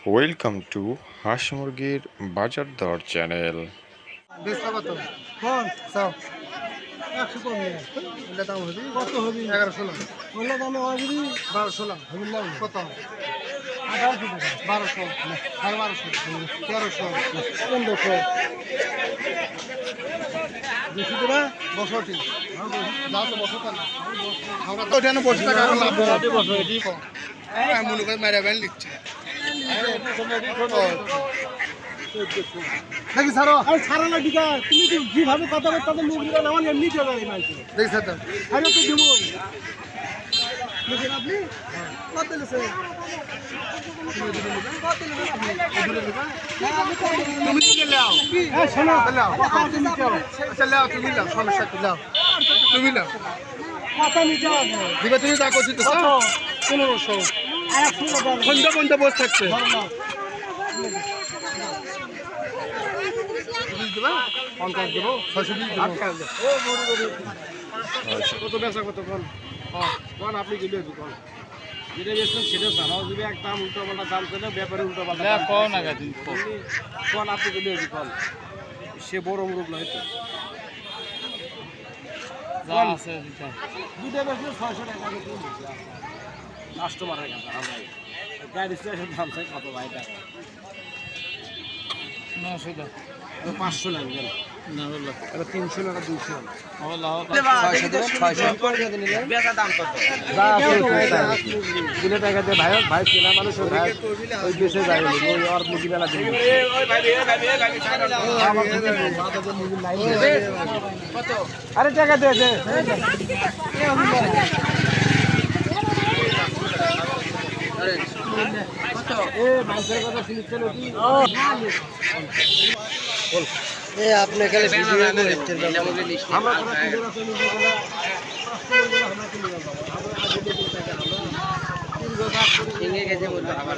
Welcome to হাঁস মুরগির বাজার দর চ্যানেল। বেচটা কত? কোন চাও 100 কম নেই। এটা দাম হবে কত হবে? 1100 না। বললে দামে হবে 1200 না। হবে না কত? 1800 টাকা। 1200 না। 1250 1300 1500 বেশি দেবা 62 দাও তো 62 টাকা। আমরা তো এখানে 62 টাকা লাভ হবে 62 এটি কম। হ্যাঁ মনে করে মারা ব্যান লিখছে। দেখি ছাড়ো আরে ছাড়ো না দিকা তুমি কি কিভাবে কথা বলতে তাদের মুখ দিবেন আমার এমনি চলে যায় মাইকে দেখি স্যার আরে তো দিব দেখেন আপনি কত লেছে তুমি কি লাও হ্যাঁ শোনো লাও আচ্ছা লাও তুমি লাও সমস্যা কি লাও তুমি লাও কত নিতে হবে দিবা তুমি যা করছিস তো 1500 কোনটা কোনটা বস থাকছে পঞ্চাশ দেবো 620 দেবো কত বেচা কত কোন কোন আপনি কি দেবেন কোন যেটা বেচছেন সেটা জানাও যদি একদম উল্টো পাল্টা দাম চলে ব্যাপারে উল্টো পাল্টা কোন আগে দিন কোন আপনি কি দেবেন কোন সে বড় মুরগ নয় তো যা আছে দুটো বেচলে 600 টাকা করে দিন কাস্টমারের কাছে ভাই গাড়ি স্টেশন দাম চাই কত ভাই টাকা 900 টাকা 500 লাগবে না বললো এটা 300 না 200 বেচা দাম কত যা আছে দিলে টাকা দে ভাই ভাই কেনা মানুষ ভাই ওই দেশে যায় ওই আর মুরগি মেলা দিন ওই ভাই কত আরে টাকা দে দে কত এ মাছের কথা শুনতে নাকি এ আপনি খালি ভিডিও করছেন আমরা কোনো ভিডিও আছে নি বলা আমরা কি নিয়ে যাব আমরা আগে দেখতে টাকা আমরা 3 গো কাট করে নিয়ে গেছে বলতে আবার